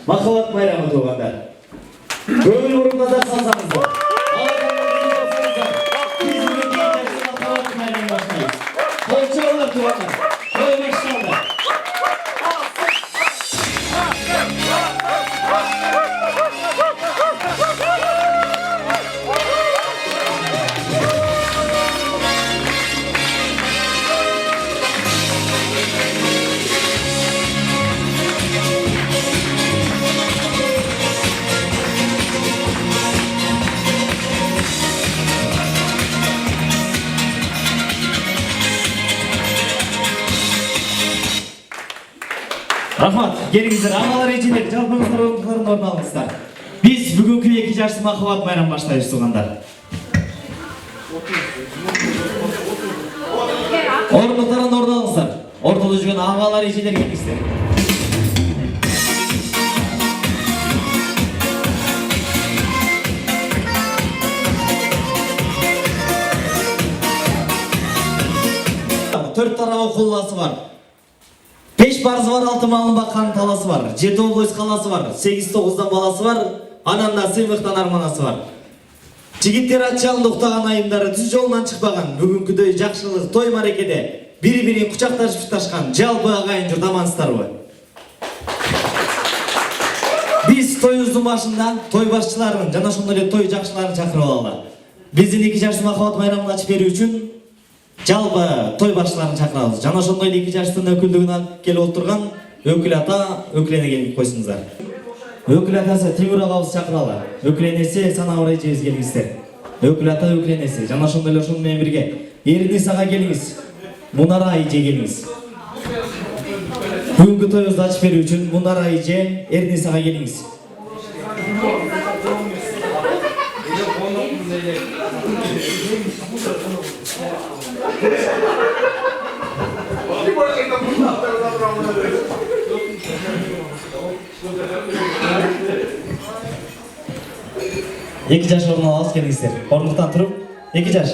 Махаббат байрамы туғандар. Көңіл бұрын назар салсаңыздар. Biz bugün gençlerimiz mахаббат bayramı başlayız. Kolçalar tuğanlar. Şöyle başlayalım. Рахмат, келіңіздер, ағалар ежелер, жалпыңыздар орындықтарын орын алыңыздар. Біз бүгінгі 2 жарты махаббат байрамы баштаймыз туғандар. Орындықтарын орын алыңыздар. Ортада жүрген ағалар ежелер келіңіздер. Төрт тарауы қолласы бар. 5 парызы бар, 6 малын баққан таласы бар. 7 облыс қаласы бар. 8-9-дан баласы бар. Ананда сыйлықтан арманасы бар. Жігіттер ат жалында ұқтаған айымдары түз жолынан шықпаған. Бүгінкідей жақшылық той марекеде бири-бирин құшақташып тұташқан жалпы ағайын жұрт амансыздар ғой. Біз тойымыздың башында той басшыларын, жана ошондой той жақшыларын чакырып алалы. Биздин 2 жарты махаббат байрамын ачып берүү үчүн жалпы той башчыларын чакырабыз. Жана ошондой 2 жарттын өкүлдүгүнө келип отурган өкүл ата, өкүл эне келип койсуңуздар. Өкүл атасы Тимур агабыз чакыралы. Өкүл энеси Санабар эжебиз келиңиздер. Өкүл ата, өкүл энеси. Жана ошондой эле ошону менен бирге Эрдис ага келиңиз. Мунара эже келиңиз. Бүгүнкү тоюбузду ачып берүү үчүн Мунара эже, Эрдис ага келиңиз. Екі жаш орын алыңыз келіңіздер. Орындықтан тұрып, 2 жаш.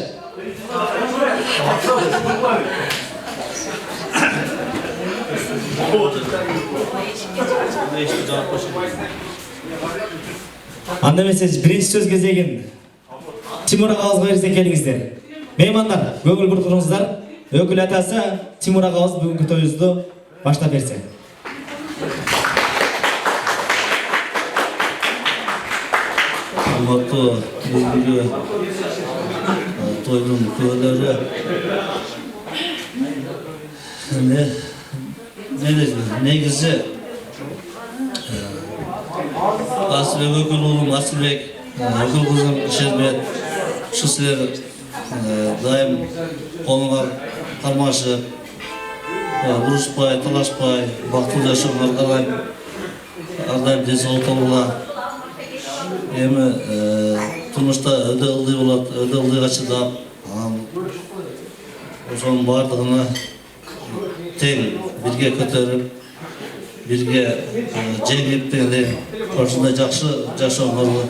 Анда емесіз бірінші сөз кезегін Тимур ағамызға берсек келіңіздер. Меймандар, көңіл бір тұрыңыздар. Өкіл атасы Тимур ағамыз бүгінгі тойымызды баштап берсе. Алматы бүгінгі тойдың куәлері негізі Асылбек өкіл ұлым Асылбек, өкіл қызым Шербет, шу сілер дайым қолыңа қармашып, ұрышпай, талашпай, бақытты жашауға әрдайым денсаулық табуға. Эми турмушта өдө ылдый болот, өдө ылдыйга чыдап, ошонун баардыгына тең бирге көтөрүп, бирге жеңип дегендей ошондой жакшы жашоону,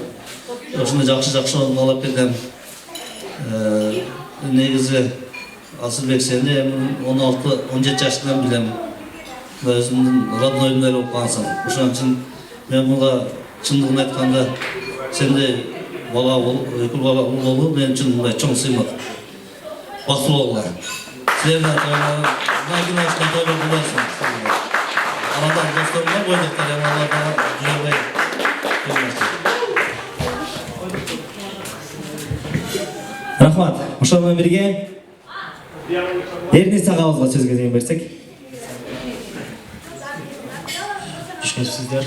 ошондой жакшы алып келген негизи Асылбек сени 16-17 жаштан билем. Өзүмдүн родноюм эле болуп калсың. Ошон үчүн мен буга чындыгын айтканда сендей бала өкүл бала болуу мен үчүн мындай чоң сыймык. Бактылуу болгула. Силердин тойлордон тойлор болосуң. Арадан досторуңар бойдоктор аларга жүрбөй. Рахмат. Ошол менен бирге Эрдис агабызга сөз кезегин берсек. Түшүнүпсүздөр.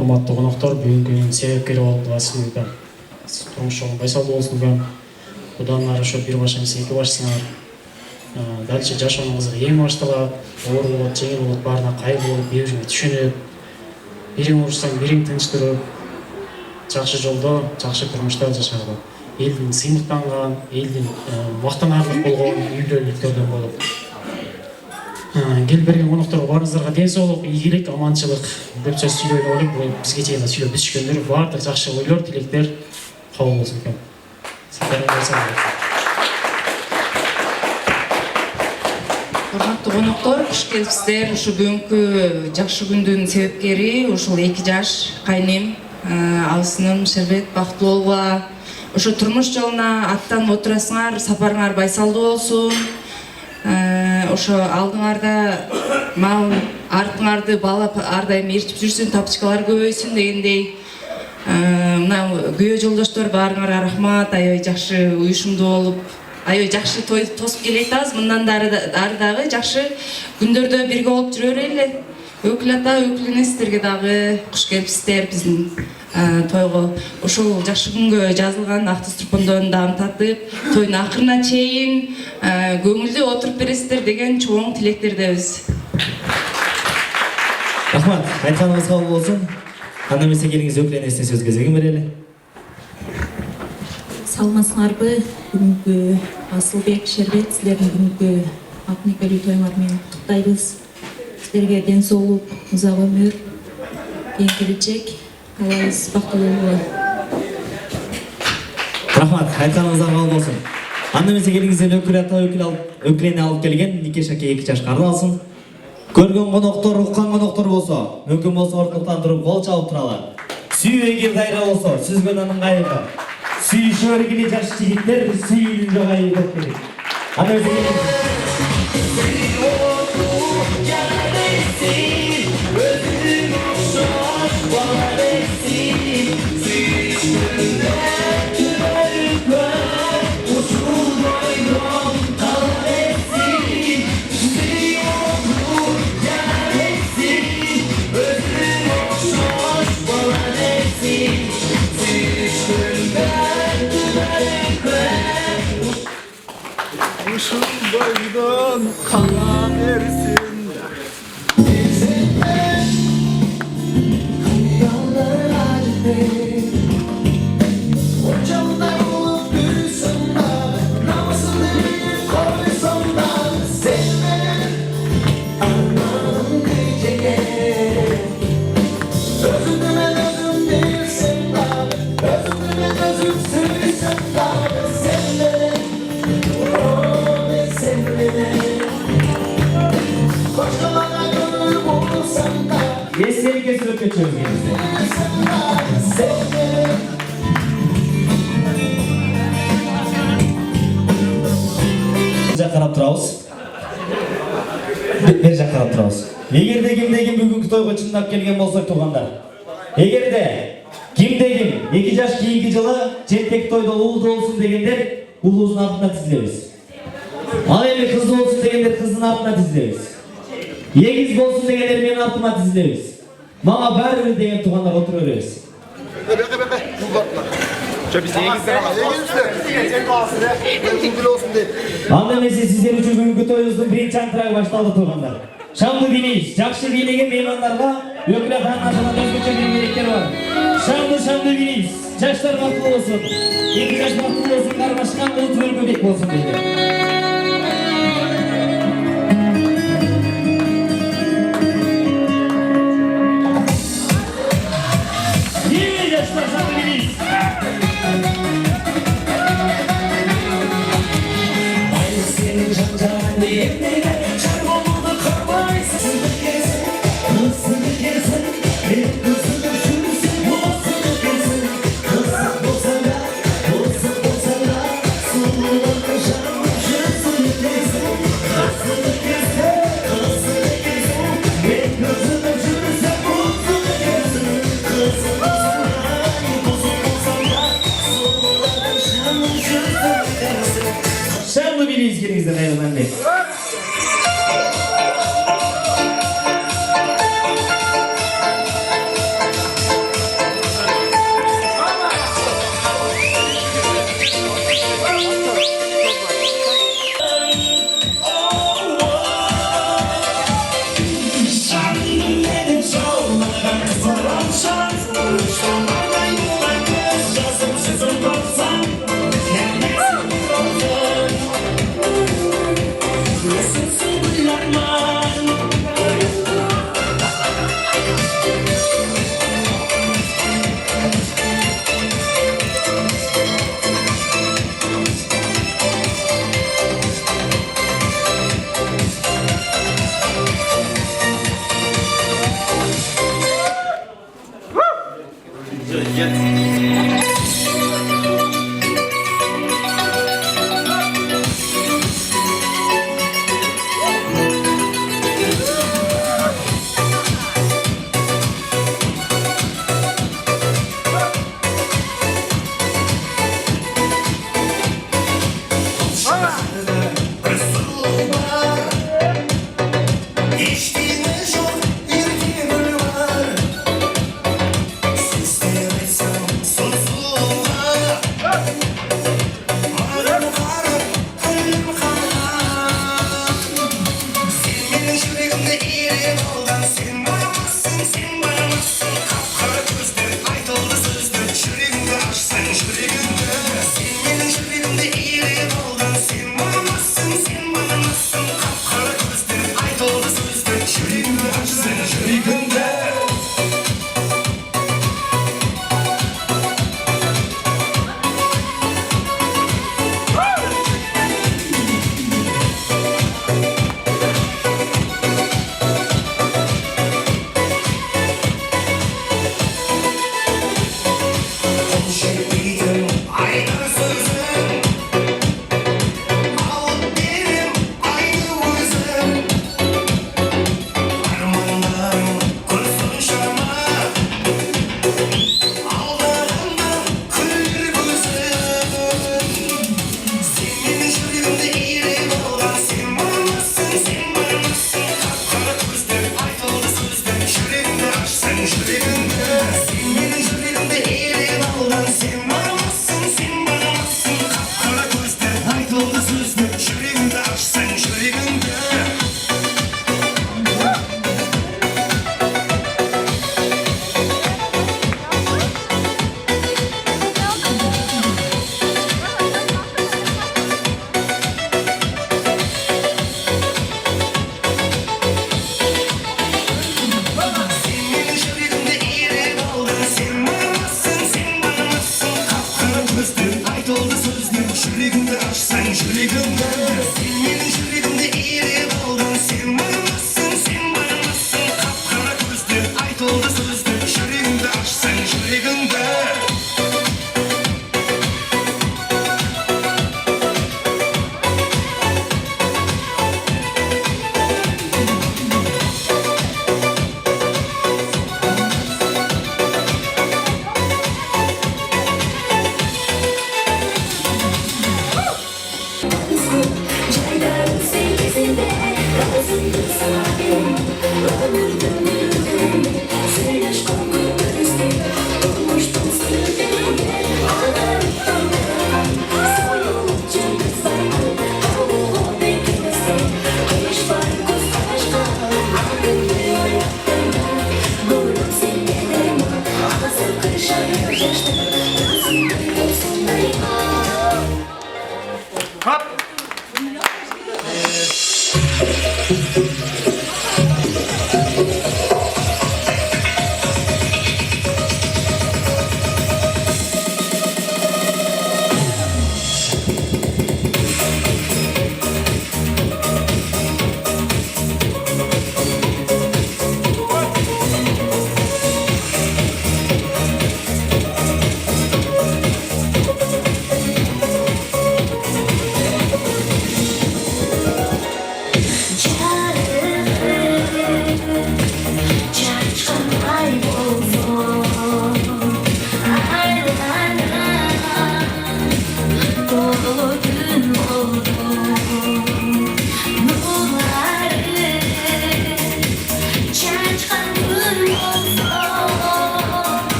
Урматтуу коноктор, бүгүнкү себепкери болуп Асылбек турмушуң байсал болсун дегем. Будан ары ошо бир башыңыз, 2 башсыңар. Дальше жашооңузга эң баштала оор болот, жеңил болот, баарына кайгы болуп, бири-бириңи түшүнүп, бириң урушсаң бириң тынч туруп, жакшы жолдо, жакшы турмушта жашарга. Элдин сыймыктанган, элдин мактанарлык болгон үйлдөрдөн болуп. Келип берген конокторго баарыңыздарга ден соолук, ийгилик, аманчылык деп сөз сүйлөйүн ойлоп, бул бизге чейин сүйлөп түшкөндөр баардык жакшы ойлор, тилектер кабыл болсун экен. Урматтуу урматтуу коноктор, куш келипсиздер. Ушу бүгүнкү жакшы күндүн себепкери ушул 2 жаш кайнем, абысыным Шербет бактылуу болгула. Ушу турмуш жолуна аттанып отурасыңар, сапарыңар байсалдуу болсун. Ошо алдыңарда мал, артыңарды баалап ар дайым ээрчип жүрсүн, тапчыкалар көбөйсүн дегендей. Мына күйөө жолдоштор баарыңарга рахмат, аябай жакшы уюшумдуу болуп, аябай жакшы той тосуп келе атабыз. Мындан ары дагы жакшы күндөрдө бирге болуп жүрө берели. Өкүл ата, өкүл эне сиздерге дагы куш келипсиздер биздин тойго. Ушул жакшы күнгө жазылган ак дасторкондон даам татып, тойдун акырына чейин көңүлдүү отуруп бересиздер деген чоң тилектердебиз. Рахмат, айтканыңыз кабыл болсун. Анда эмесе келиңиз өкүл энесине сөз кезегин берели. Саламатсыңарбы? Бүгүнкү Асылбек, Шербет, силердин бүгүнкү ак никелүү тоюңар менен куттуктайбыз. Силерге ден соолук, узак өмүр, кийин келечек каалайбыз, бактылуу болуңар. Рахмат, айтканыңыздар кабыл болсун. Анда эмесе келиңиздер өкүл ата, өкүл эне алып келген Нике Шаке 2 жаш карын алсын. Көргөн коноктор, уккан коноктор болсо, мүмкүн болсо орнуктан туруп кол чабып туралар. Сүйүү эгер кайра болсо, сүзгөн анын кайыгы. Сүйүшө бергиле жаш жигиттер, сүйүүнүн жогайы көп керек. Анда эмесе Boydan kala versin. Естелик естелик geçiyoruz gençler. Қарап тұрауыз. Бер жақ қарап тұрауыз. Егерде кимде-ким бүгінгі тойға чындап келген болсақ туғандар. Егерде кимде-ким 2 жаш кейінгі жылы жеттек тойда ұлды болсын дегендер ұлымыздың артына тізілеміз. Ал эми кызды болсын дегендер кыздын артына тізілеміз. Егиз болсын дегендер менин артыма тізілеміз. Мага бәрібір деген туғандар отыра береміз. Анда эмесе сиздер үчүн бүгүнкү тоюбуздун биринчи антырагы башталды туғандар. Шамды бийлейбиз, жакшы бийлеген меймандарга өкүл атанын атынан өзгөчө бир мерекелер бар. Шамды бийлейбиз. Жаштар бактылуу болсун. 2 жаш бактылуу болсун, кармашкан болуп өргөбек болсун дейди. Şamlı bir ilişkinizden ayrılan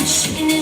Şirin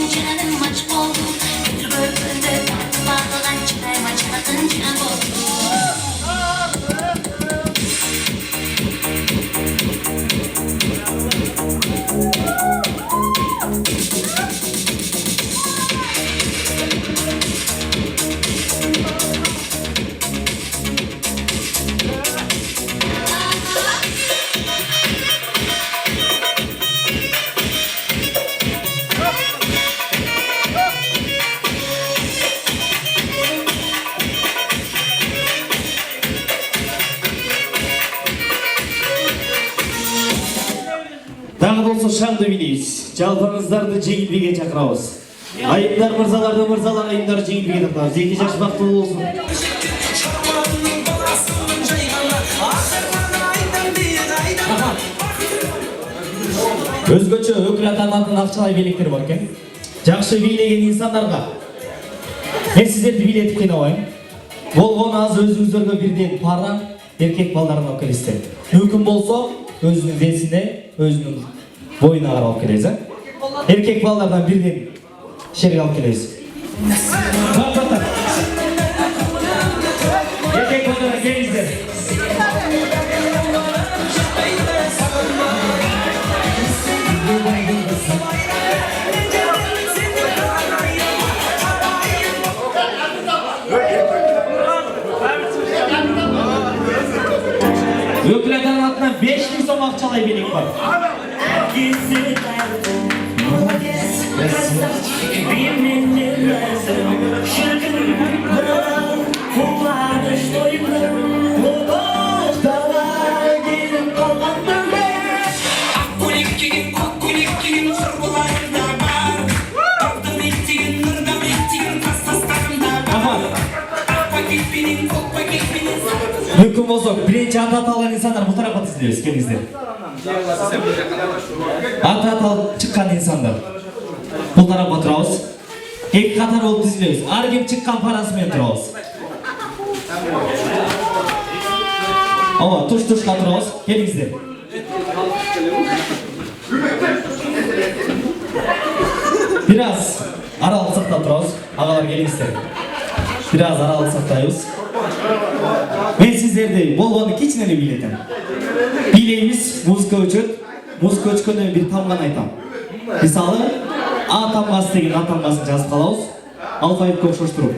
болсо шаңды бийлейбиз. Жалпыңыздарды жеңилбикке чакырабыз. Айымдар мырзалар айымдар жеңилбикке тартабыз. 2 жаш бактылуу болсун. Өзгөчө өкүл атанатын акчалай бийлектер бар экен. Жакшы бийлеген инсандарга мен сиздерди бийлетип кыйнабайм. Болгону аз өзүңүздөргө бирден пара, эркек балдарын алып келесиздер. Мүмкүн болсо өзүнүн весине, өзүнүн боюна карап алып келебиз, Эркек балдардан бирден шерге алып келебиз. Эркек балдардан келиңиздер. Өкүл атанын атынан 5000 сом акчалай белек бар. Мүмкін болса, бірінші аты аталған инсандар бұл тарапқа тізілеміз, келіңіздер. Аты аталып шыққан инсандар бұл тарапқа тұрауыз. Екі қатар болып тізілеміз. Ар кем шыққан парасымен тұрауыз. Туш-тушқа тұрауыз, келіңіздер. Biraz аралық сақтап тұрауыз, ағалар келіңіздер. Biraz аралық сақтайыз. Мен сіздерді болгону кичине эле бийлетем. Бийлейбиз музыка өчөт. Музыка өчкөндөн бир тамганы айтам. Мисалы, А тамгасы деген А тамгасын жазып калабыз. Алфавитке окшоштуруп.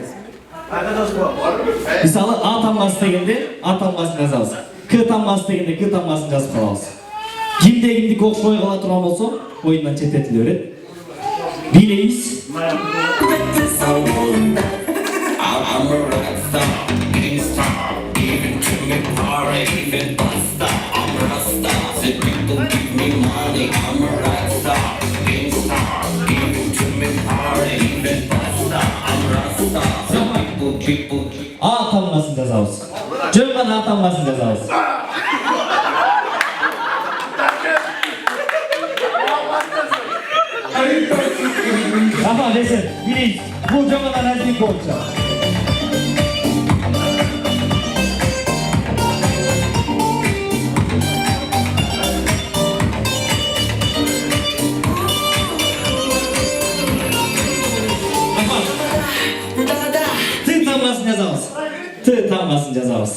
Мисалы, А тамгасы дегенде А тамгасын жазабыз. К тамгасы дегенде К тамгасын жазып калабыз. Кимде кимдики окшобой кала турган болсо, оюндан четтетиле берет. Бийлейбиз. I'm a rockstar, gangsta, even to me party, even busta. I'm a rockstar, so people give me money. I'm a rockstar, gangsta, even to me party, even busta. I'm a rockstar, so people. A тамгасын жазабыз. Жөн гана А тамгасын жазабыз. Аха, десен, билейбиз. Бул жаман разник болчу. Ты тамгасын жазабыз.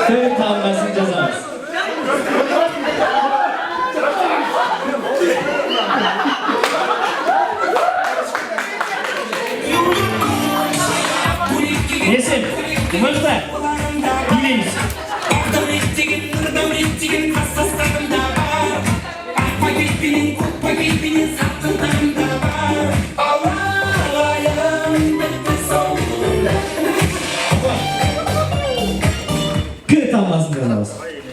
Ты тамгасын жазабыз. Есен, мықты, билейміз. К тамгасын жазабыз.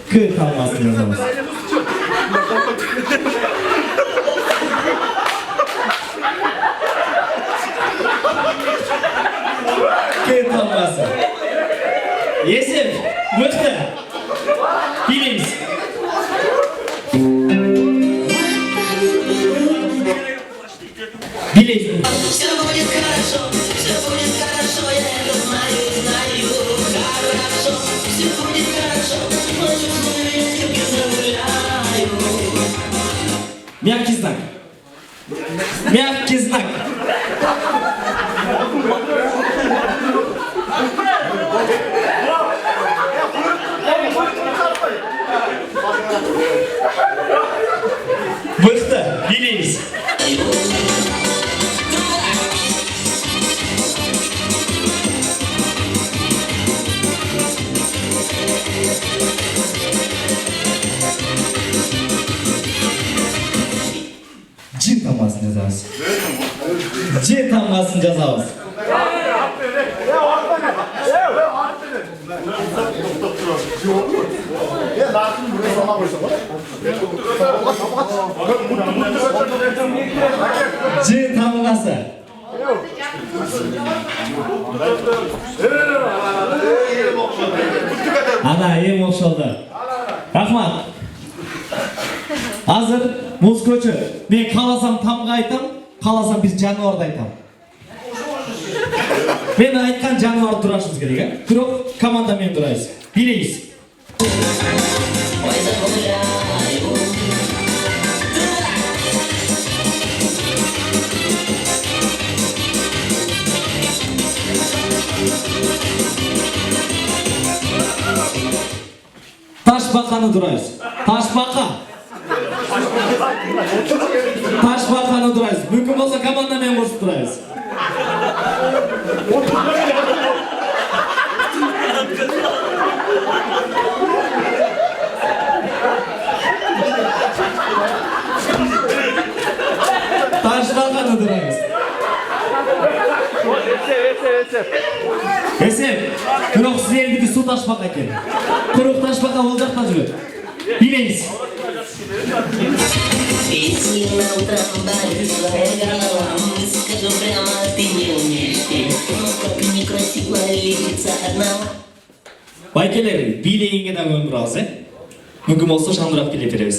К тамгасын жазабыз. К тамгасы. Есен, мықты, билейміз. Билейміз. Все будет хорошо, я это знаю. Хорошо, все будет хорошо, ночью с девушками загуляю. Мягкий знак. Мягкий знак. Мықты, билейміз. Жин тамгасын жазабыз. Жин тамгасын жазабыз. Жи тамгасы. Ана эң окшолду. Рахмат. Азыр муз көчү. Мен кааласам тамга айтам, кааласам биз жаныбарды айтам. Мен айткан жаныбарды турашыбыз керек, э? Бирок команда менен турайбыз. Билейбиз. Ой, загуляю. Ташбаканы турайбыз. Ташбака. Ташбаканы турайбыз. Мүмкүн болсо команда менен кошуп турайбыз. Ташбаканы турайбыз. Эсеп. Бирок силердики суу ташбака экен. Курук ташбака бул жакта жүрөт. Билейбиз. Если на утром болит твоя голова, скажу прямо, ты не умеешь петь. Но как некрасиво лечится одного. Байкелер, билейинге да көңүл бурабыз, э? Мүмкүн болсо шандырак билеп беребиз.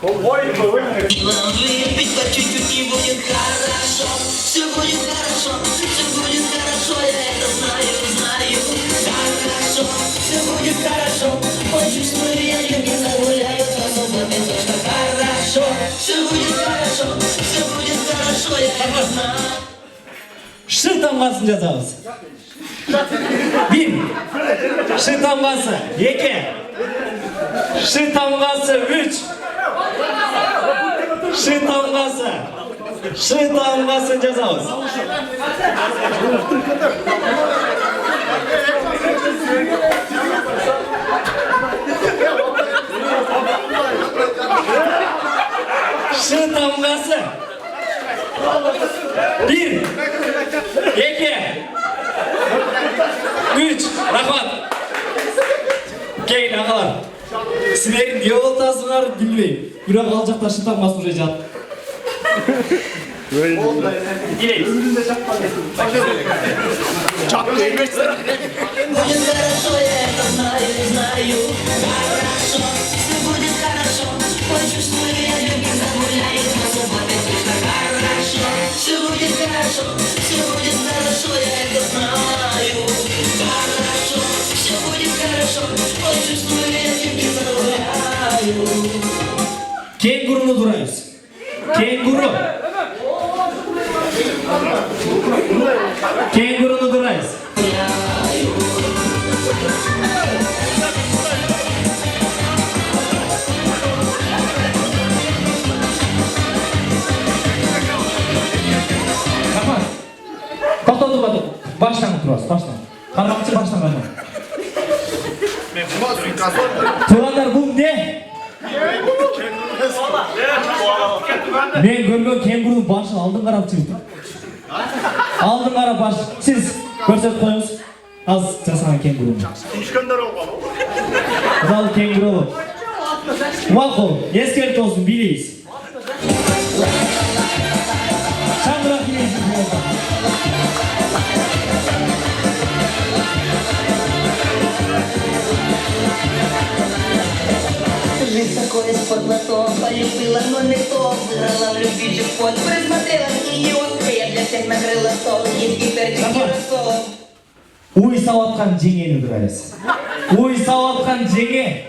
Вам выпить по чуть-чуть и будет хорошо. Все будет хорошо, все будет хорошо, я это знаю, знаю. Хорошо, все будет хорошо. Почувствую, я не загуляю, но субботы точно хорошо. Все будет хорошо, все будет хорошо, я это знаю. Шы тамгасын жазабыз. 1. Шы тамгасы. 2. Шы тамгасы. 3. Шы тамгасы. Шы тамгасын жазабыз. Шы тамгасы. 1. 2. 3. Рахмат. Кейин агалар. Силер эмне болуп атасыңар билбейм. Бирок ал жакта шы тамгасы уже жатат. Билейбиз. Будет хорошо, я это знаю, знаю. Хорошо, все будет хорошо. Почувствую, я не загуляю, но субботы точно хорошо. Все будет хорошо, все будет хорошо, я это знаю. Хорошо, все будет хорошо. Почувствую, я не загуляю. Кенгуруну турайбыз. Кенгуру. Кенгуруну турайбыз. Рахмат. Токтотуп, баштан турабыз, баштан. Кармакчы баштан кармак. Туугандар, бул эмне? Мен көргөн кенгурунун башын алдын карап чыгып. Алдын карап баш. Сиз көрсөтүп коюңуз. Аз жасаган кенгуру. Ал кенгуру. Макул, эскертип болсун, билейбиз. Шандырак билейбиз. Жизнь такой из-под лото, полюбила, но никто. Выиграла в любви джекпот, присмотрела миллион. Я для всех накрыла стол, есть гипердикий раскол. Уй сауаткан жеңени турайбыз. Уй сауаткан жеңе.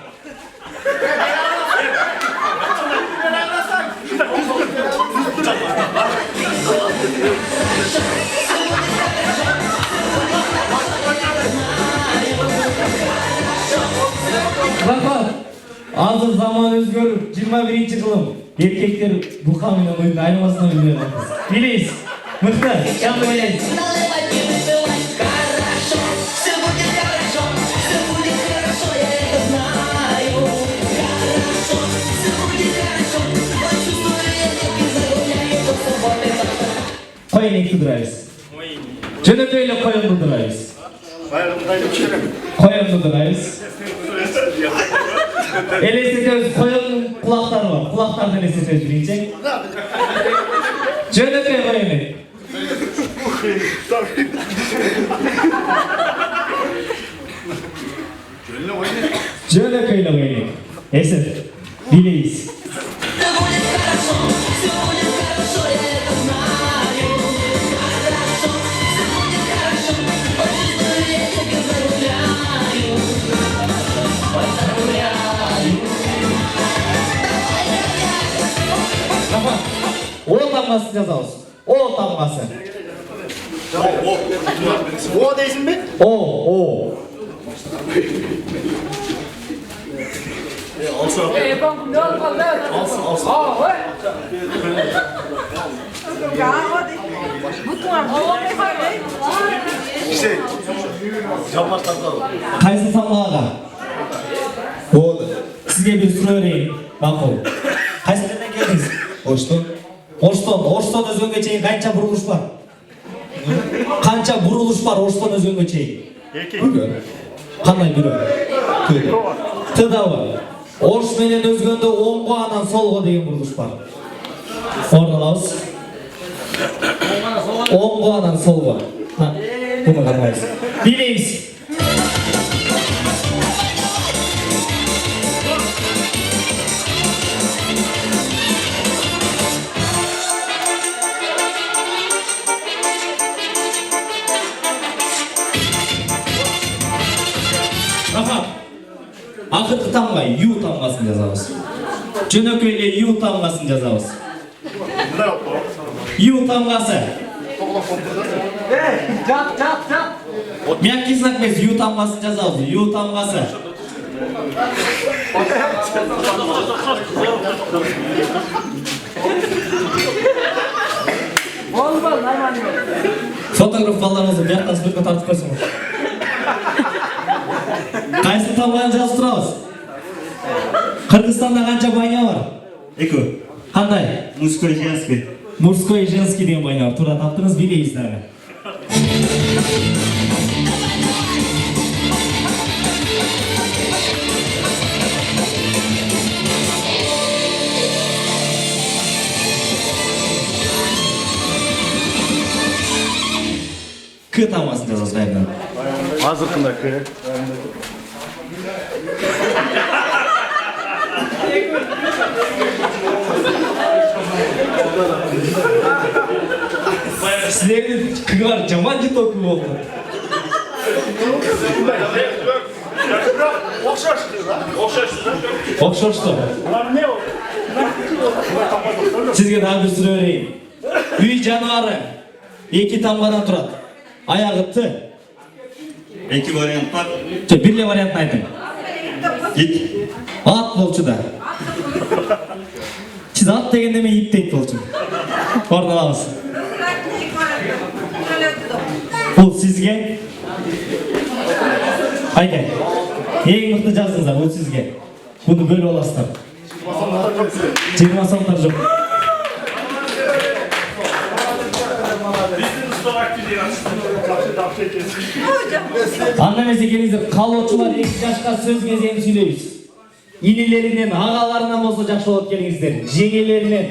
Рахмат. Азыр заман өзгөрүп, 21-жылым. Эркектер бука менен ойдун айырмасына билбей калат. Билейбиз. Мыкты, шаңды билейбиз. Наливать и выпивать хорошо, все будет хорошо, все будет хорошо, я это знаю. Хорошо, все будет хорошо, почувствую, я не загуляю, до субботы точно. Коенекти турайбыз. Жөнөкөй эле коенду турайбыз. Коенду турайбыз. Elesetiyoruz, koyun kulakları var. Kulaklardan elesetiyoruz birinci. Jönököy koyun. Jönököyle koyun. Esin, bileyiz. O damgası yazalım. O damgası. O değilsin mi? O. İşte. Yapmaktan da. Kaysı samlağa. O. Sizge bir soru vereyim. Bakın. Kaysı nereden geldiniz? Oşton. Oşton özgönge çeyin kança buruluş var. Kança buruluş var Oşton özgönge çeyin. Kanday biri. Tıda var. Oş menen özgönde oңго анан солго деген бурулуш бар. Орун алабыз. Оңго анан солго. Буну карайбыз. Билейбиз. Акыркы тамга ю тамгасын жазабыз. Жөнөкөйлө ю тамгасын жазабыз. Ю тамгасы. Мягкий знак эмес, ю тамгасын жазабыз. Ю тамгасы. Фотограф балдарыңызды бияктан суретке тартып койсоңуз. Кайсы тамганы жазып турабыз? Кыргызстанда канча байня бар? 2. Кандай? Мужской, женский. Мужской и женский деген байня бар. Туура таптыңыз, билейбиз дагы. К тамгасын жазабыз кайрадан. Азыркында К. Силердин кыгар жаман житоку болду. Окшошту. Сизге дагы бир суроо берейин. Үй жаныбары 2 тамгадан турат. Аягы Т. 2 вариант бар. Бир эле вариантын айтың. Ит. Ат болчу да. Сиз ат дегенде мен ит дейт болчу. Орун алабыз. Бул сизге. Айке. Эң мыкты жаздыңыздар, бул сизге. Буну бөлүп аласыздар. 20 сомдор жок. Анда эмесе келиңиздер, калоочулар 2 жашка сөз кезегин сүйлөйбүз. Инилеринен, агаларынан болсо жакшы болот келиңиздер. Жеңелеринен.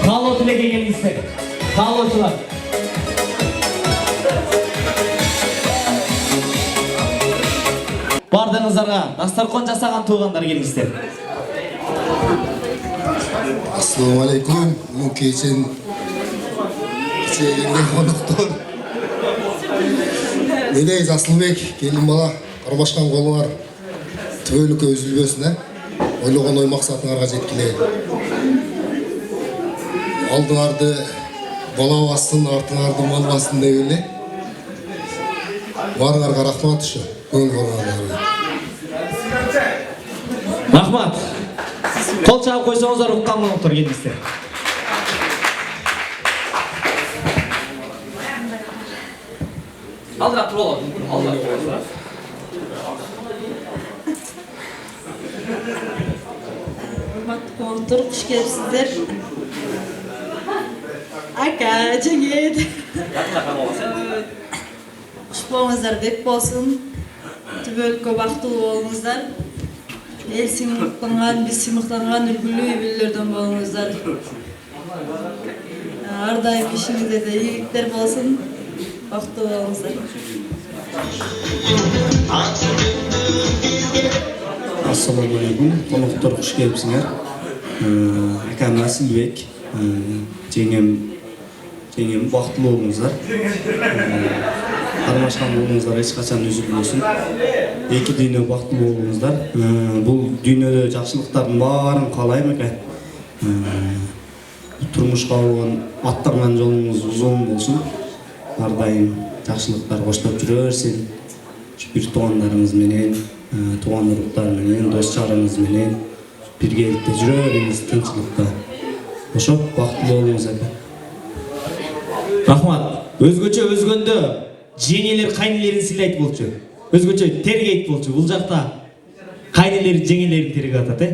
Калоо тилекке келиңиздер. Калоочулар. Бардыңыздарга дастаркон жасаган туугандар келиңиздер. Ассаламу алейкум. Мукейсен келген коноктор. Элейиз Асылбек, келин бала, карбашкан колуңар түбөлүккө үзүлбөсүн, ойлогон ой максатыңарга жеткиле. Алдыңарды бала бассын, артыңарды мал бассын деп эле. Баарыңарга рахмат ушу. Көңүл бургандарга. Рахмат. Кол чаап койсоңуздар уккан коноктор келиңиздер. Алдыраак туруп алат, алдыраак туруп алат. Контур куш келипсиздер. Ака, жеңет. Куш болуңуздар бек болсун. түбөлүккө бактылуу болуңуздар. Эл сыймыктанган, биз сыймыктанган үлгүлүү үй бүлөлөрдөн болуңуздар. Ар дайым ишиңизде да ийгиликтер болсун. Бактылуу болуңуздар. Assalamu alaikum. Konoqtor xush kelibsizlar. Akam Asilbek, jengem baqtlı olыңыздар. Qarmashgan bo'lingizlar, hech qachon üzülmesin. Iki dünya baqtlı olыңыздар. Бұл dünyada жақсылықтардың барын қалаймын aka. Turmuşqa olan аттанған жолыңыз uzun болсын. Ардайым жақсылықтар қоштап жүре берсін. Bir туғандарыңыз менен, туған ұрықтар менен, дос-жарыңыз менен біргелікте жүре беріңіз тынчылықта. Ошо бақытлы болуңуз aka. Рахмат. Өзгөчө өзгөндө жеңелер кайнелерин сыйлайт болчу. Өзгөчө тергейт болчу. Бул жакта кайнелер жеңелерин тергеп атат,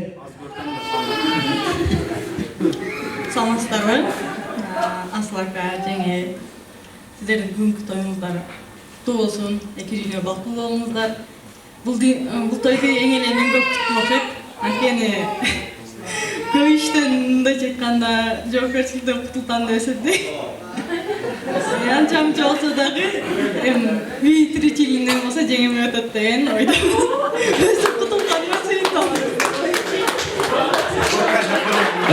Саламатсыздарбы? Асыл ака, жеңе, сиздердин бүгүнкү тоюңуздар куттуу болсун. Эки дүйнө бактылуу болуңуздар. Бул тойду эң эле мен көп күттүм окшойт. Анткени көп иштен мындайча айтканда жоопкерчиликтен кутулгандай эсептейм. Анча-мынча болсо дагы үй тиричилигинен болсо жеңеме өтөт деген ойдомун. Өзүм кутулганга сыйынтам.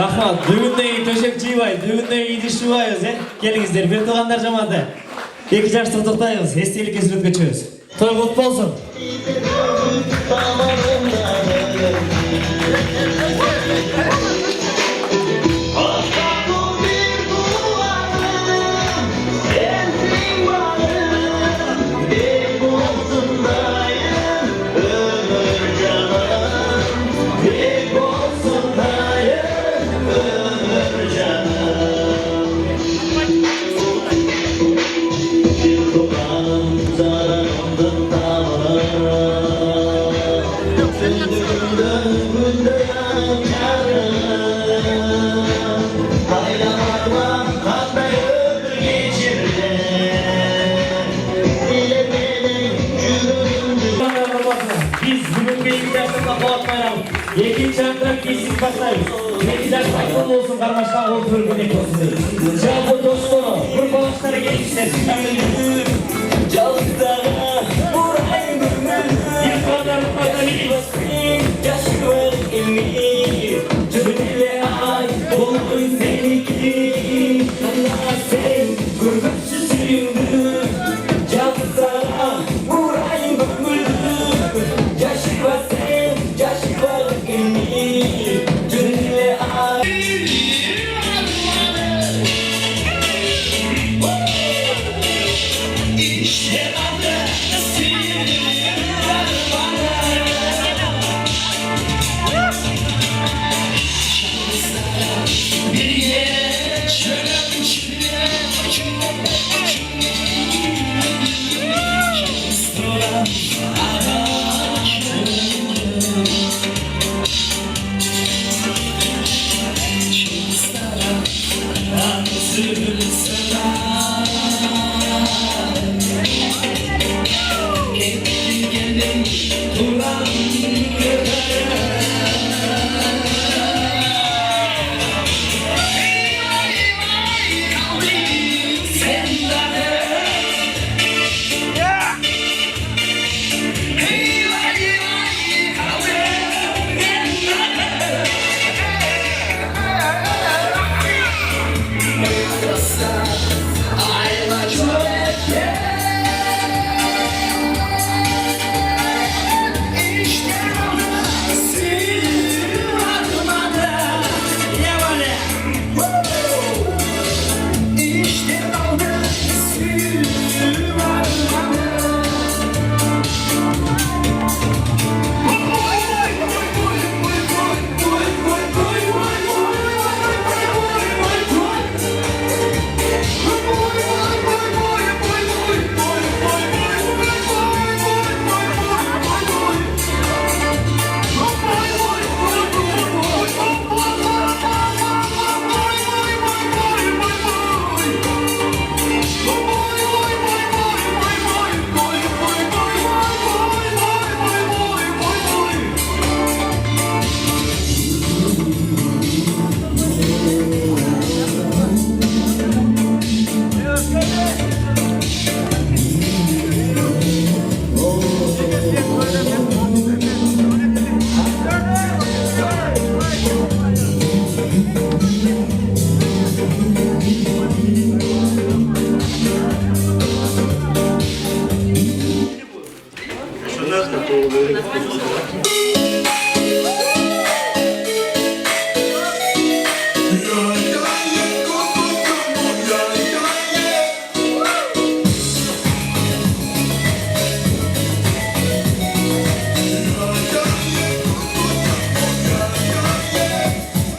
Рахмат. Бүгүндөн төшөк жыйбай, бүгүндөн идиш жубайбыз, Келиңиздер, бир туугандар жамааты. Эки жашты куттуктайбыз, эстеликке сүрөткө чыгабыз. Той кут болсун. Biz bugünkü ilk dersinde kapatmayalım. Yekinci antrak kesip başlayız. Yekinci antrak olsun karmaşkan olsun örgünek olsun. Жалпы достору, bir bağışlara gelişler. Жалпılara, burayın gülmür. Bir kadar yaşıyor emir. Cübüle ay, olun seninki. Allah sen, gurbetçi süründür. Жалпılara, burayın gülmür. Yaşıyor emir. Cübüle ay.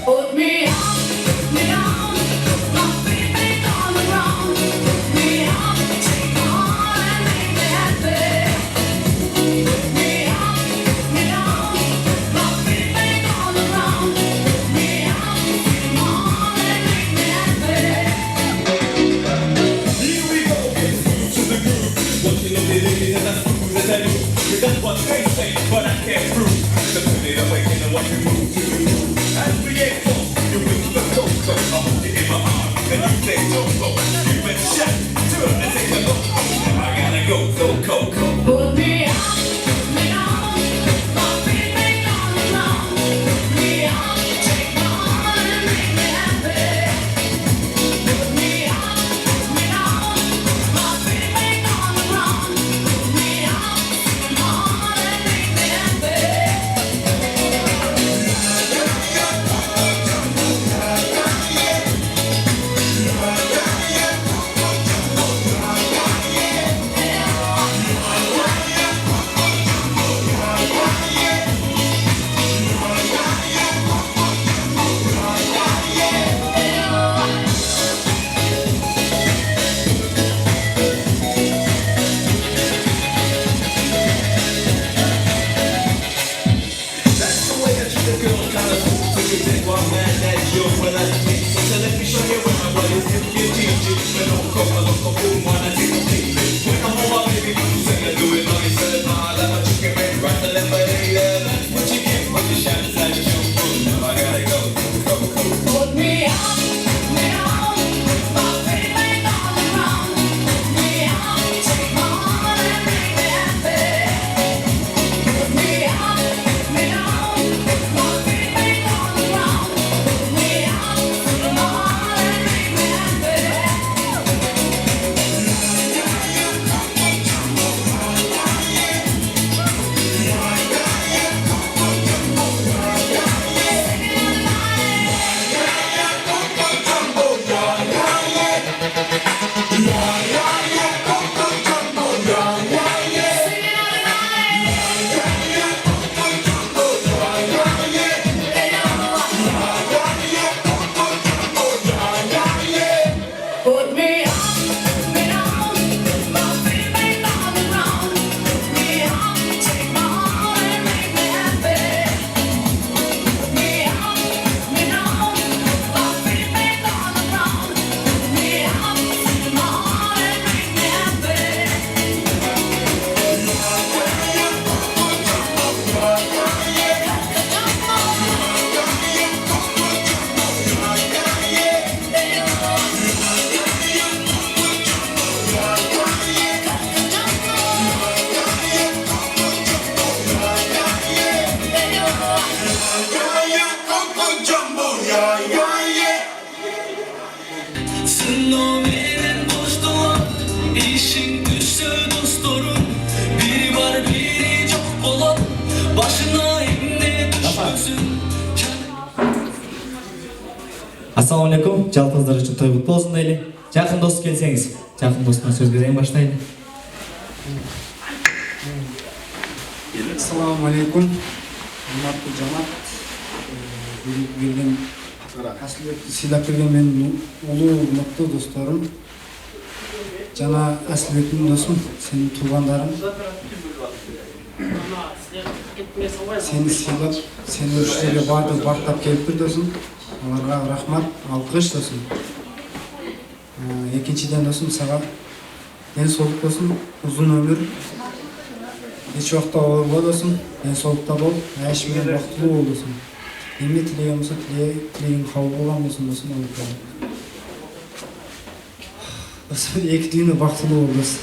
Put me on, my feet on the ground. Put me on, take my heart and make me happy. Put me on, my feet on the ground. Put me on, take my heart and make me happy. Here we go, get smooth to the groove. Looking at the lady and as smooth as I do. That's what they say, but I can't prove. So put it away and watch me move to the groove. As we get close, you whisper so. I hold you in my arms and you say so. You better shut, turn and take a look. Now I gotta go. Put me on, my feet on the ground. Put me on, take my heart and make me happy. Put me on, my feet on the ground. Put me on, take my heart and make me happy. That's the way I treat a girl, kinda cool. So you think I'm mad that you're when I speak. So let me show you where my what is if you teach it. When I'm cold, I'm boom, when I take a peek. When I'm over, baby, you say I do it on yourself. I like my chicken red, right to left, but hey, that's what you get when you shine inside your shoe. Now I gotta go. Put me on, my feet on the ground. Put me on, take my heart and make me happy. Put me on, my feet on the ground. Put me on, take my heart and make me happy. Put me on, my feet on the ground. Put me on, take my heart and make me happy. Put me on, my feet on the ground. Put me on, take my heart and make me happy. Sınno menen dostum, işin düşse dostlarım. Biri var biri çok olan, başına inne düşmesin. Assalamu alaikum. Жалпыңыздар үшін той құтты болсын дейлі. Жақын дос келсеңіз, жақын достына сөз берейін баштайлы. Assalamu alaikum. Hurmatlı Жанат. Келген Асылбекті сыйлап келген менің улуу мыкты досторум. Жана Асылбектин досум, сенин туугандарың. Сени сыйлап, сени ушул жерге бартап келиптир досум. Аларга рахмат, алкыш досум. Экинчиден досум сага ден соолук досум, узун өмүр. Эч убакта оорубо досум, ден соолукта бол, айш менен бактылуу бол досум. Эмне тилеген болсо тилегиң кабыл болгон болсун досум. Досум эки дүйнө бактылуу бол досум.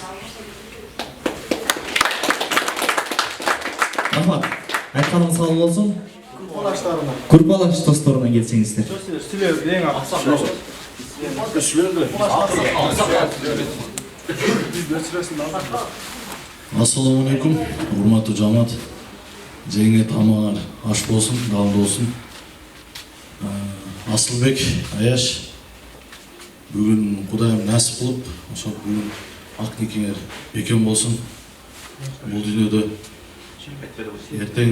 Рахмат. Айтканыңыз кабыл болсун. Курбалаш досторунан келсеңиздер. Assalamu alaikum, hurmatlı cemaat. жеңе тамагар аш болсун, даамдуу болсун. Асылбек, Аяш бүгүн Кудайым насип кылып, ошо бүгүн ак никеңер бекем болсун. Бул дүйнөдө эртең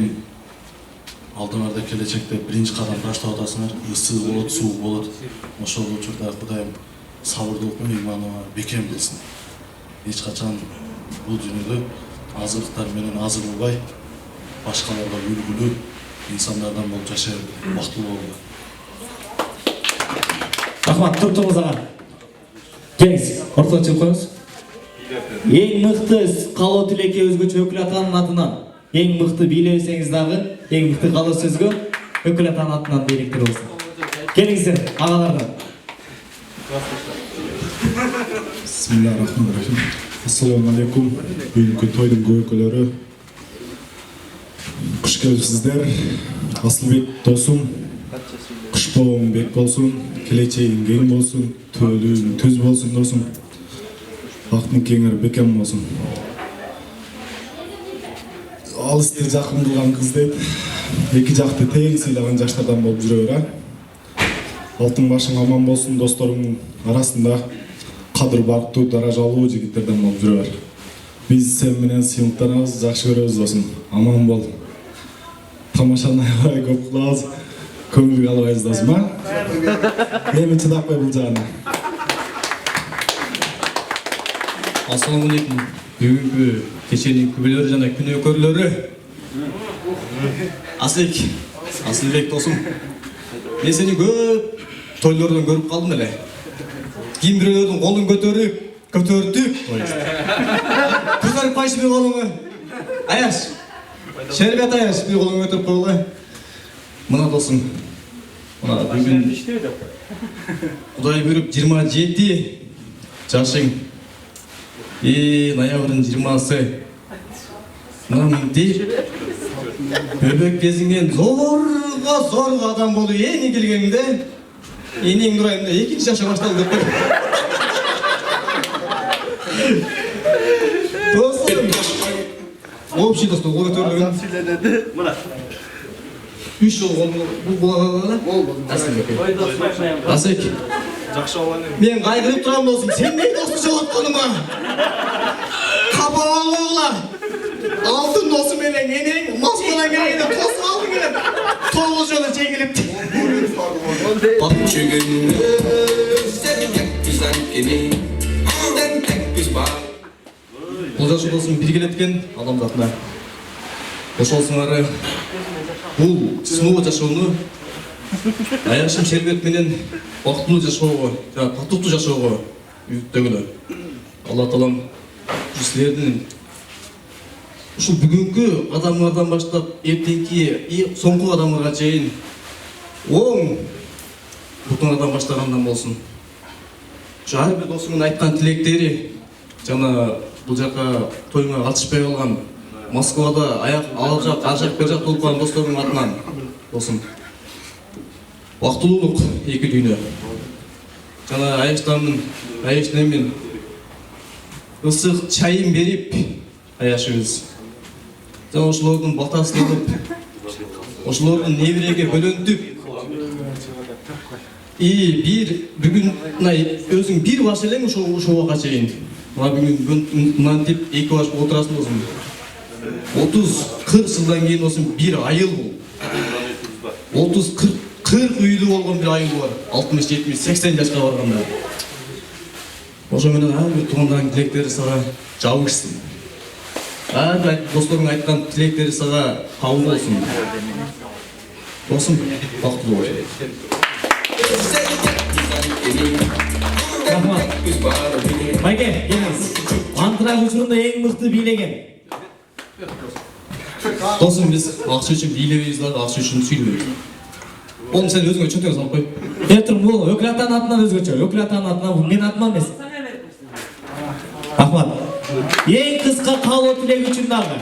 алдыңарда келечекте биринчи кадам таштап атасыңар, ысык болот, суук болот. Ошол учурда Кудайым сабырдуулук менен иманыңа бекем кылсын. Эч качан бул дүйнөдө азыктар менен азыр болбай, башкаларга үлгүлүү инсандардан болуп жашай бергиле, бактылуу болгула. Рахмат, туруңуз ага. Келиңиз, ортого чыгып коюңуз. Эң мыкты калоо тилекке өзгөчө өкүл атанын атынан, эң мыкты бийлесеңиз дагы, эң мыкты калоо сөзгө өкүл атанын атынан бийликтер болсун. Келиңиздер, агалардан. Бисмиллахиррахманиррахим. Ассаламу алейкум. Бүгүнкү тойдун көйгөйлөрү. Куш келипсиздер. Асылбек досум. Кушпоң бек болсун, келечегиң кең болсун, төөлүң түз болсун досум. Ак никеңер бекем болсун. Алысты жакын кылган кыз дейт. Эки жакты тең сыйлаган жаштардан болуп жүрө бер. Алтын башың аман болсун, досторуңдун арасында кадыр бактуу, даражалуу жигиттерден болуп жүрө бер. Биз сен менен сыймыктанабыз, жакшы көрөбүз досум. Аман бол. Тамашаны аябай көп кылабыз. Көңүлгө албайбыз досум, а? Эми чыдап кой бул жагына. Ассаламу алейкум. Бүгүнкү кеченин күбөлөрү жана күнөөкөрлөрү. Асылбек досум. Мен сени көп тойлордон көрүп калдым эле. Ким бирөөлөрдүн колун көтөрүп. Көтөрүп койчу бир колуңу. Аяш. Шербет Аяш бир колуңу көтөрүп койгула. Мына досум. Мына бүгүн Кудай көрүп 27 жашың. Ноябрдын 20-сы. Мына мынтип бөбөк кезиңден зорго адам болуу эң келгениңде энең Нурайымда 2-чи жашы башталды деп кой. Досум. Общий достук көтөрүлгөн. Мына 3 жыл бул булагала. Асек. Жакшы болгон. Мен кайгырып турам досум. Сен эмне досум жоготконума? Капа болгула. Алтын досум менен энең Москвадан келгенде тосуп алдың эле. 9 жолу жеңилип. Бул жашы досум бирге экен адамзатына. Ошолсуңар бул сыноо жашоону Аяшым Шербет менен бактылуу жашоого, жана татыктуу жашоого үмүттөгүлө. Алла таалам силердин ушул бүгүнкү адамдардан баштап эртеңки соңку адамдарга чейин оң бутуңардан баштагандан болсун. Ушу ар бир досумдун айткан тилектери жана бул жака тоюңа катышпай калган Москвада аяк ал жак, ар жак, бер жак болуп калган досторумдун атынан досум. Бактылуулук эки дүйнө. Жана Аяштан мен ысык чайын берип Аяшыбыз. Жана ошолордун балтасын алып, ошолордун небереге бөлөнтүп, бир бүгүн өзүң бир баш элең ошого чейин. Мына бүгүн мынтип эки баш болуп отурасың досум. 30-40 жылдан кийин досум бир айыл бул. 30-40 үйлүү болгон бир айыл бар. 60-70-80 жашка барганда. Ошо менен ар бир туугандарың тилектери сага жабышсын. Ар бир досторуң айткан тилектери сага кабыл болсун. Досум, бактылуу бол. Рахмат. Майке, келиңиз. Антрак учурунда эң мыкты бийлеген. Досым, биз акча үчүн бийлебейбиз дагы, акча үчүн сүйлөбөйбүз. Onu sen özgün çötüne salып koy. Ertuğrul bu ökül atanın atından özgüçö. Ökül atanın atından men atmam emес. Rahmat. Eң kıska kaloo tilegi үчүн дагы.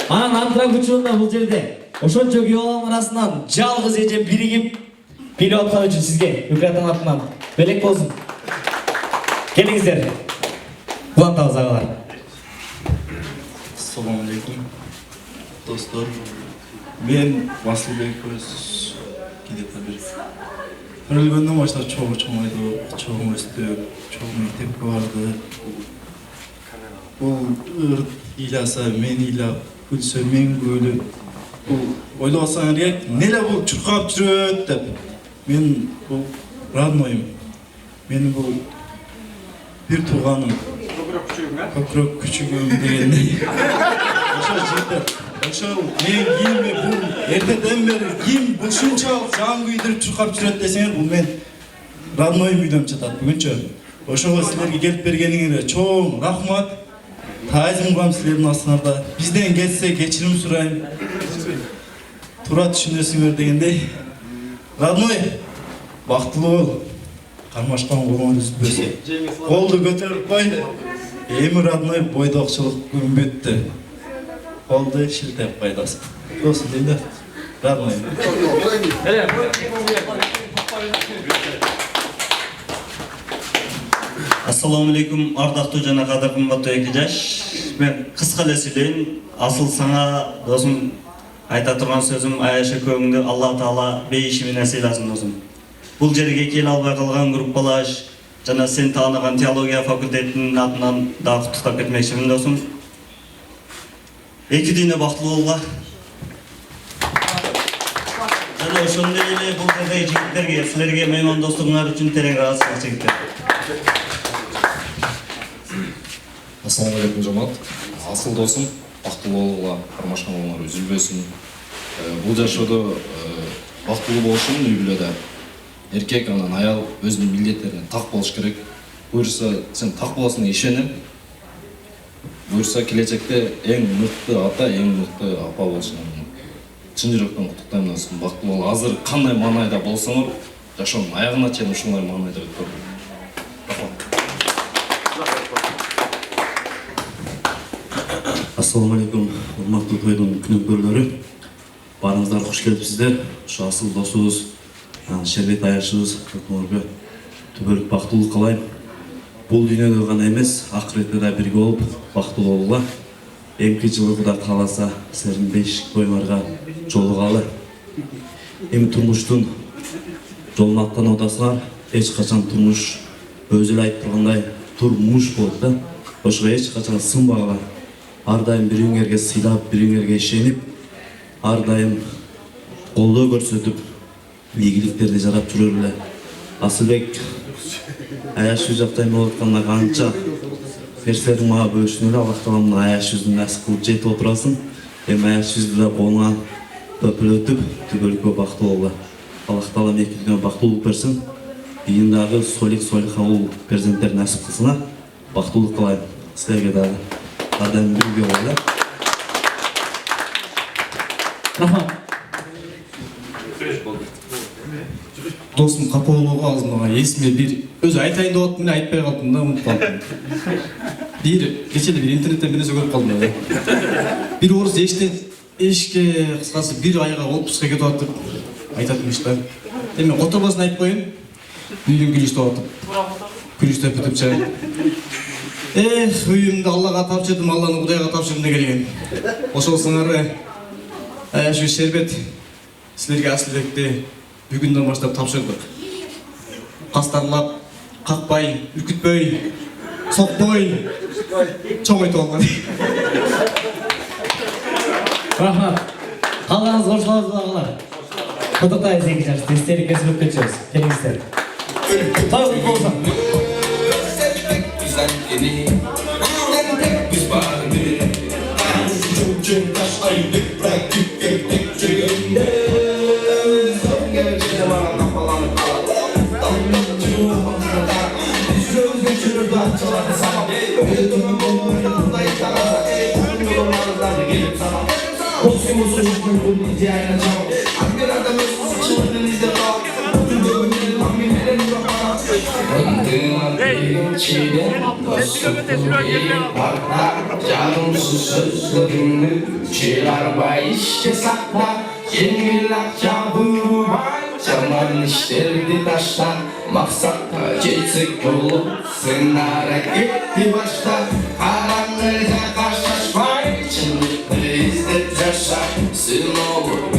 Анан антрак учурунда бул жерде ошончо күйөөм арасынан жалгыз эже биригип бийлеп аткан үчүн сизге ökül atanın атынан белек болсун. Келиңиздер. Улантабыз агалар. Assalamu alaikum. Dostlar, Мен Асылбек где-то бир төрөлгөндөн баштап чоңойдук, чоң өстүк, чоң мектепке барды. Бул ырт ыйласа, мен ыйлап, күлсө мен күлүп. Бул ойлобосоңор керек, эмне бул чуркап жүрөт деп. Мен бул родноюм. Менин бул бир тууганым. Көкүрөк күчүгүм дегендей. Ошол жерде ошол мен кимби бул эртеден бери ким ушунчалык жан күйдүрүп чуркап жүрөт десеңер, бул мен родноюм үйдөн жатат бүгүнчө. Ошого силерге келип бергениңерге чоң рахмат. Таазим кылам силердин астыңарда. Бизден кетсе кечирим сурайм. Туура түшүнөсүңөр дегендей. Родной, бактылуу бол. Кармашкан колуңар үзүлбөсүн. Колду көтөрүп кой. Эми родной бойдокчулук күн бүттү. Колду шилтеп койдосуң. Досум дейди. Родной. Ассаламу алейкум, ардактуу жана кадыр кымбаттуу эки жаш. Мен кыска эле сүйлөйүн. Асыл сага досум айта турган сөзүм, Аяш экөөңдү Алла Таала бейиши менен сыйласын досум. Бул жерге келе албай калган группалаш жана сен тааныган теология факультетинин атынан дагы куттуктап кетмекчимин досум. Эки дүйнө бактылуу болууга. Жана ошондой эле бул жердеги жигиттерге, силерге меймандостугуңар үчүн терең ыраазычылык жигиттер. Ассаламу алейкум жамаат. Асыл досум, бактылуу болууга, кармашкан колуңар үзүлбөсүн. Бул жашоодо бактылуу болуш үчүн үй бүлөдө эркек анан аял өзүнүн милдеттерине так болуш керек. Буюрса сен так болосуң деп ишенем. Буюрса келечекте эң мыкты ата, эң мыкты апа болушуна чын жүрөктөн куттуктайм досум. Бактылуу бол. Азыр кандай маанайда болсоңор, жашоонун аягына чейин ушундай маанайда өткөрүң. Ассаламу алейкум, урматтуу тойдун күнөмкөрлөрү. Барыңыздар куш келипсиздер. Ушу асыл досубуз, Шербет Аяшыбыз өкмөргө түбөлүк бактылуу каалайм. Бул дүйнөдө гана эмес, акыретте да бирге болуп бактылуу болгула. Эмки жылы Кудай кааласа, силердин беш тоймарга жолугалы. Эми турмуштун жолун аттанып атасыңар. Эч качан турмуш өзү эле айтып тургандай турмуш болот да. Ошого эч качан сынбагыла. Ар дайым бириңерге сыйлап, бириңерге ишенип, ар дайым колдоо көрсөтүп, ийгиликтерди жарап жүрөр эле. Асылбек Аяш жактайм болуп атканда канча нерселерди мага бөлүшүн эле. Аллах таала мына Аяш жүздүн насып кылып жетип отурасын. Эми Аяш жүздү да колуңа өпүлөтүп, түбөлүккө бактылуу болгула. Аллах таала эки дүйнө бактылуулук берсин. Ийиндагы солих уул перзенттер насып кылсына. Бактылуулук каалайм. Силерге дагы адам бирге болгула. Рахмат. Досым капа болууга азыр мага эсиме бир өзү айтайын деп аттым, мен айтпай калдым да, унутуп калдым. Кечээ бир интернеттен бир нерсе көрүп калдым да. Бир орус эшикке кыскасы бир айга отпускка кетип атып айтатмыш да. Эми которбосын айтып коеюн. Үйдүн күлүштүп атып. Күлүштүп бүтүпчө. Үйүмдү Аллага тапшырдым, Алланы Кудайга тапшырдым деген экен. Ошол сыңары Аяш Шербет силерге Асылбекти бүгүндөн баштап тапшырдык. Кастарлап, какпай, үркүтпөй, сокпой, чоңойтуп алган. Рахмат. Калганыңыз кошулабызбагыла. Куттуктайбыз эки жаш, тестерди кесип өткөнчүбүз. Келиңиздер. Той куттуу болсун. Canımsız sözlerini çıkarma işte sakla. Yengil akça buyurma, çaman işlerdi taşla. Maksatla geçsek yolu, sen hareketi başla. Karanlığa karşılaşmayı, çınlıklı izlet yaşa. Sığın olur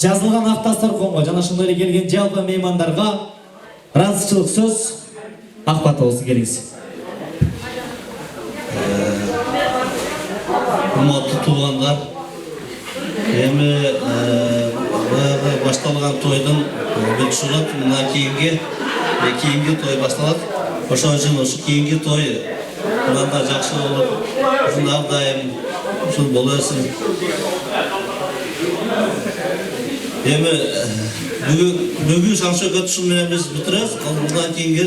Жазылған ақ дастарханға жана ошондой эле келген жалпы меймандарга ыраазычылык сөз ак бата болсун, келиңиз. Урматтуу туугандар, эми баягы башталган тойдун бүт сурат мына кийинки той башталат. Ошон үчүн ушу кийинки той мында жакшы болуп, ар дайым ушул боло берсин. Эми бүгүн Шаңшөкөт ушун менен биз бүтүрөбүз. Мындан кийинки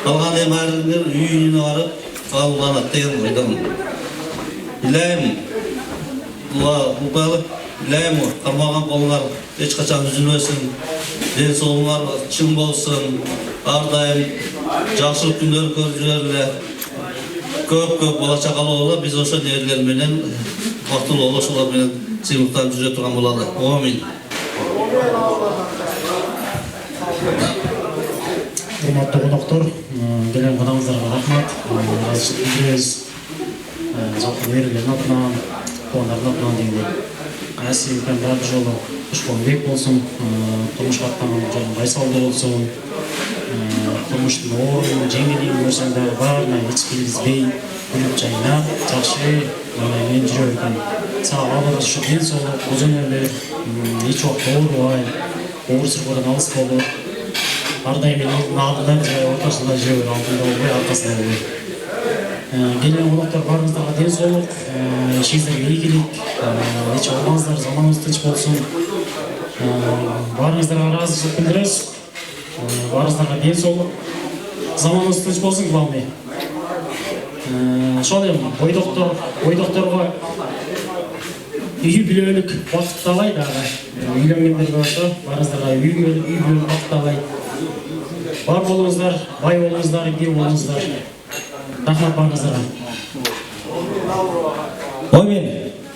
калган эми айрымдар үйүнө барып калганат деген ойдомун. Илейм, илейм, кармаган колуңар эч качан үзүлбөсүн, ден соолуңар чың болсун, ар дайым жакшылык күндөр көрүп жүрөлү. Көп бала чакалуу биз ошо нерлер менен бактылуу болуп, ошолор менен сыйлыктан жүрө турган болалы. Амин. Урматтуу коноктор, келген кадамыңыздарга рахмат. Биз жалпы мээрлердин атынан, куандардын атынан дегендей. Кайсы бар жолу Ушконбек болсун, турмушка аттанган жолун байсалдуу болсун, турмуштун оорун, жеңилин көрсөң дагы баарына эч билгизбей, күнүп жайнап, жакшы менен жүрө берген. Сага албырт ушу ден соолук, узун өмүр, эч убакыт оорубай, оор сыркуудан алыс болуп, ар дайым элдин алдында же ортосунда жүрө бер, алдында болбой, аркасында болбой. Келген коноктор баарыңыздарга ден соолук, ишиңиздерге ийгилик, эч оорубаңыздар, заманыбыз тынч болсун. Баарыңыздарга ыраазычылык билдиребиз. Баарыңыздарга ден соолук, заманыбыз тынч болсун, главный. Ошол эми бойдокторго үй бүлөлүк бакыт талай дагы. Үйлөнгөндөргө ошо баарыңыздарга үй бүлөлүк бакыт талай. Бар болуңуздар, бай болуңуздар, бир болуңуздар. Рахмат баарыңыздарга. Амин.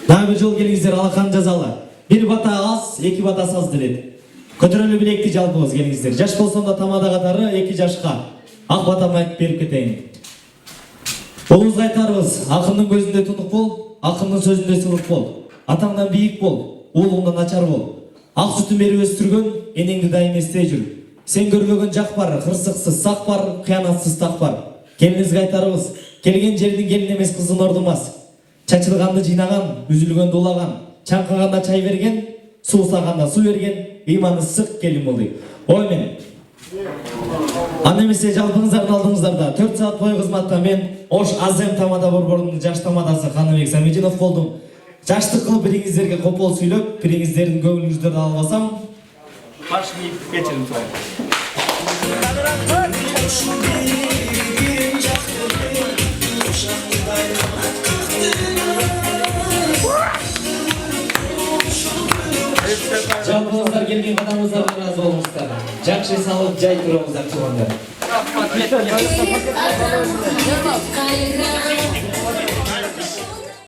Дагы бир жол келиңиздер, алақан жазалы. Бир бата аз, эки бата саз делет. Көтөрөлү билекти жалпыбыз келиңиздер. Жаш болсом да тамада катары 2 жашка. Ак батамды айтып берип кетейин. Болуңузга айтарбыз, акындын көзүндө тунук бол, акындын сөзүндө сылык бол. Атаңдан бийик бол, уулуңдан начар бол. Ак сүтүн берип өстүргөн энеңди дайым эстей жүр. Сен көрбөгөн жак бар, кырсыксыз сак бар, кыянатсыз так бар. Келиңизге айтарбыз, келген жердин келин эмес кызын ордумас. Чачылганды жыйнаган, үзүлгөндү улаган, чаңкаганда чай берген, суусаганда суу берген, ыйманы сык келин болду. Амин. Аны эмесе жалпыңыздардын алдыңыздарда 4 саат бою кызматта мен Ош Азем тамада борборунун жаш тамадасы Каныбек Самижинов болдум. Жаштык кылып бириңиздерге копол сүйлөп, бириңиздердин көңүлүңүздөрдү албасам, баш кийип кечирим сурайм. Жалпыңыздар келген кадамыңыздарга ыраазы болуңуздар. Жакшы салып жай туруңуздар туугандар.